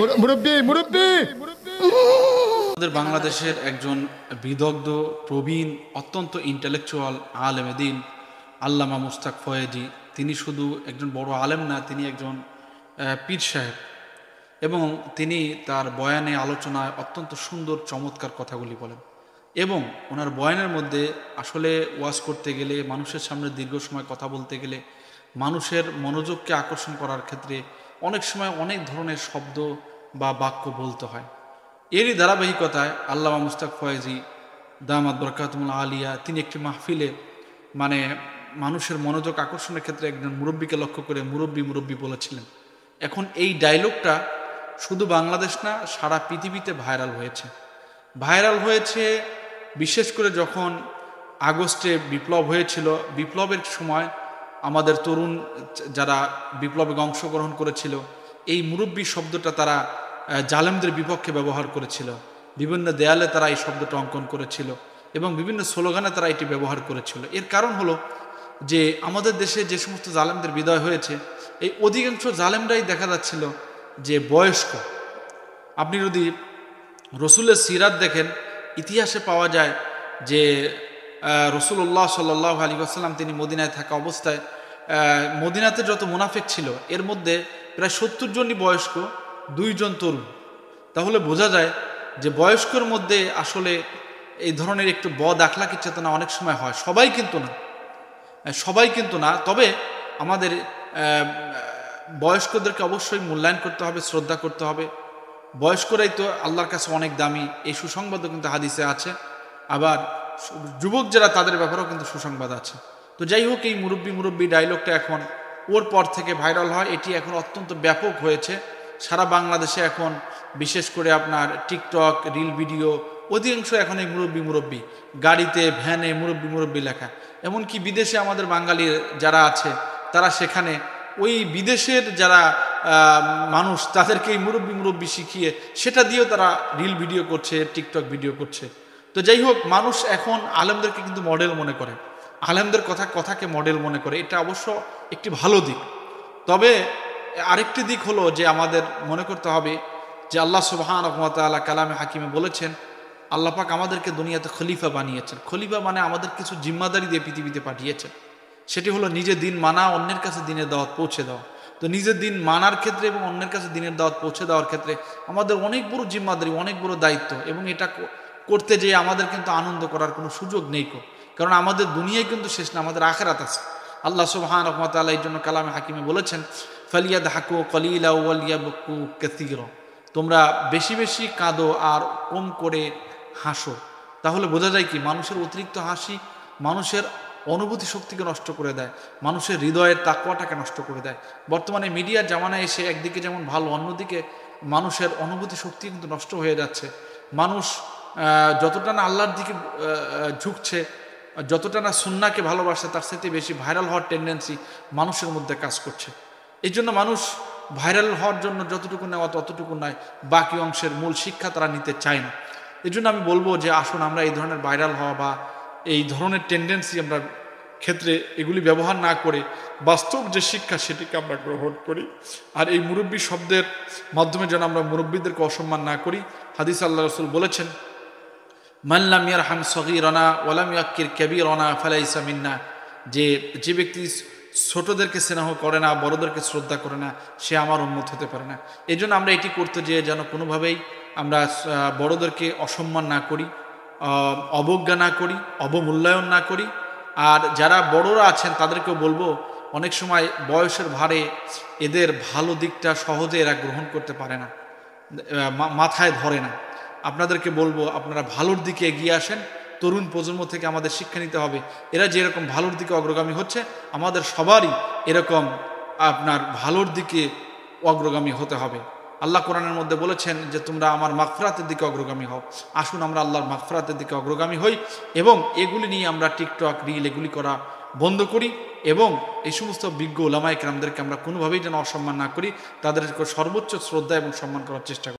মুরব্বি মুরব্বি। আমাদের বাংলাদেশের একজন বিদগ্ধ প্রবীণ অত্যন্ত ইন্টেলেকচুয়াল আলেমে দ্বীন আল্লামা মুস্তাক ফয়েজি, তিনি শুধু একজন বড় আলেম না, তিনি একজন পীর সাহেব, এবং তিনি তার বয়ানে আলোচনায় অত্যন্ত সুন্দর চমৎকার কথাগুলি বলেন। এবং ওনার বয়ানের মধ্যে আসলে ওয়াজ করতে গেলে, মানুষের সামনে দীর্ঘ সময় কথা বলতে গেলে, মানুষের মনোযোগকে আকর্ষণ করার ক্ষেত্রে অনেক সময় অনেক ধরনের শব্দ বা বাক্য বলতে হয়। এরই ধারাবাহিকতায় আল্লামা মুস্তাক ফয়েজি দামাত বরকাতুল আলিয়া তিনি একটি মাহফিলে মানুষের মনোযোগ আকর্ষণের ক্ষেত্রে একজন মুরব্বীকে লক্ষ্য করে মুরব্বী মুরব্বী বলেছিলেন। এখন এই ডায়লগটা শুধু বাংলাদেশ না, সারা পৃথিবীতে ভাইরাল হয়েছে। বিশেষ করে যখন আগস্টে বিপ্লব হয়েছিল, বিপ্লবের সময় আমাদের তরুণ যারা বিপ্লবে অংশগ্রহণ করেছিল, এই মুরব্বী শব্দটা তারা জালেমদের বিপক্ষে ব্যবহার করেছিল। বিভিন্ন দেয়ালে তারা এই শব্দটা অঙ্কন করেছিল এবং বিভিন্ন স্লোগানে তারা এটি ব্যবহার করেছিল। এর কারণ হলো যে আমাদের দেশে যে সমস্ত জালেমদের বিদায় হয়েছে, এই অধিকাংশ জালেমরাই দেখা যাচ্ছিল যে বয়স্ক। আপনি যদি রসুলের সিরাত দেখেন, ইতিহাসে পাওয়া যায় যে রসুল্লাহ সাল্লাল্লাহু আলাইহি ওয়াসাল্লাম তিনি মদিনায় থাকা অবস্থায় মদিনাতে যত মুনাফিক ছিল এর মধ্যে প্রায় 70 জনই বয়স্ক, 2 জন তরুণ। তাহলে বোঝা যায় যে বয়স্কর মধ্যে আসলে এই ধরনের একটু বদ আখলাকি চেতনা অনেক সময় হয়। সবাই কিন্তু না, তবে আমাদের বয়স্কদেরকে অবশ্যই মূল্যায়ন করতে হবে, শ্রদ্ধা করতে হবে। বয়স্করাই তো আল্লাহর কাছে অনেক দামি, এই সুসংবাদও কিন্তু হাদিসে আছে। আবার যুবক যারা, তাদের ব্যাপারেও কিন্তু সুসংবাদ আছে। তো যাই হোক, এই মুরব্বী ডায়লগটা এখন ওর পর থেকে ভাইরাল হয়। এটি এখন অত্যন্ত ব্যাপক হয়েছে সারা বাংলাদেশে। এখন বিশেষ করে আপনার টিকটক, রিল ভিডিও, অধিকাংশ এখন এই মুরব্বী গাড়িতে, ভ্যানে মুরব্বী লেখা। এমনকি বিদেশে আমাদের বাঙালি যারা আছে, তারা সেখানে ওই বিদেশের যারা মানুষ, তাদেরকে এই মুরব্বী শিখিয়ে সেটা দিয়েও তারা রিল ভিডিও করছে, টিকটক ভিডিও করছে। তো যাই হোক, মানুষ এখন আলেমদেরকে কিন্তু মডেল মনে করে, আলেমদের কথাকে মডেল মনে করে। এটা অবশ্য একটি ভালো দিক। তবে আরেকটি দিক হলো যে আমাদের মনে করতে হবে যে আল্লাহ সুবহানাহু ওয়া তাআলা কালামে হাকিমে বলেছেন, আল্লাহ পাক আমাদেরকে দুনিয়াতে খলিফা বানিয়েছেন। খলিফা মানে আমাদের কিছু জিম্মাদারি দিয়ে পৃথিবীতে পাঠিয়েছেন। সেটি হলো নিজের দিন মানা, অন্যের কাছে দিনের দাওয়াত পৌঁছে দেওয়া। তো নিজের দিন মানার ক্ষেত্রে এবং অন্যের কাছে দিনের দাওয়াত পৌঁছে দেওয়ার ক্ষেত্রে আমাদের অনেক বড় জিম্মাদারি, অনেক বড় দায়িত্ব। এবং এটা করতে যেয়ে আমাদের কিন্তু আনন্দ করার কোনো সুযোগ নেই, কারণ আমাদের দুনিয়ায় কিন্তু শেষ না, আমাদের আখিরাত আছে। আল্লাহ সুবহানাহু ওয়া তাআলা এই জন্য কালামে হাকিমে বলেছেন, ফালিয়াদহাকু কলিলা ওয়ালিয়াবকু কাসীরা, তোমরা বেশি বেশি কাঁদো আর কম করে হাসো। তাহলে বোঝা যায় কি, মানুষের অতিরিক্ত হাসি মানুষের অনুভূতি শক্তিকে নষ্ট করে দেয়, মানুষের হৃদয়ের তাকওয়াটাকে নষ্ট করে দেয়। বর্তমানে মিডিয়ার জামানায় এসে একদিকে যেমন ভালো, অন্যদিকে মানুষের অনুভূতি শক্তি কিন্তু নষ্ট হয়ে যাচ্ছে। মানুষ যতটা না আল্লাহর দিকে ঝুঁকছে, যতটা না সুন্নাহকে ভালোবাসে, তার সাথে বেশি ভাইরাল হওয়ার টেন্ডেন্সি মানুষের মধ্যে কাজ করছে। এই জন্য মানুষ ভাইরাল হওয়ার জন্য যতটুকু নেওয়া ততটুকু নয়, বাকি অংশের মূল শিক্ষা তারা নিতে চায় না। এই জন্য আমি বলবো যে আসুন আমরা এই ধরনের ভাইরাল হওয়া বা এই ধরনের টেন্ডেন্সি আমরা ক্ষেত্রে এগুলি ব্যবহার না করে বাস্তব যে শিক্ষা সেটিকে আমরা গ্রহণ করি। আর এই মুরব্বী শব্দের মাধ্যমে যেন আমরা মুরব্বীদেরকে অসম্মান না করি। হাদিস আল্লাহ রাসূল বলেছেন, মান লাম ইয়ারহাম সগীরানা ওয়া লাম ইয়াক্কির কাবীরানা ফালাইসা মিন্না, যে ব্যক্তি ছোটদেরকে স্নেহ করে না, বড়দেরকে শ্রদ্ধা করে না, সে আমার উম্মত হতে পারে না। এই জন্য আমরা এটি করতে যেয়ে যেন কোনোভাবেই আমরা বড়দেরকে অসম্মান না করি, অবজ্ঞা না করি, অবমূল্যায়ন না করি। আর যারা বড়রা আছেন তাদেরকেও বলবো, অনেক সময় বয়সের ভারে এদের ভালো দিকটা সহজে এরা গ্রহণ করতে পারে না, মাথায় ধরে না। আপনাদেরকে বলবো, আপনারা ভালোর দিকে এগিয়ে আসেন। তরুণ প্রজন্ম থেকে আমাদের শিক্ষা নিতে হবে, এরা যে এরকম ভালোর দিকে অগ্রগামী হচ্ছে, আমাদের সবারই এরকম আপনার ভালোর দিকে অগ্রগামী হতে হবে। আল্লাহ কোরআনের মধ্যে বলেছেন যে তোমরা আমার মাগফিরাতের দিকে অগ্রগামী হও। আসুন আমরা আল্লাহর মাগফিরাতের দিকে অগ্রগামী হই এবং এগুলি নিয়ে আমরা টিকটক, রিল এগুলি করা বন্ধ করি এবং এই সমস্ত বিজ্ঞ উলামায়ে কেরামদেরকে আমরা কোনোভাবেই যেন অসম্মান না করি, তাদেরকে সর্বোচ্চ শ্রদ্ধা এবং সম্মান করার চেষ্টা করি।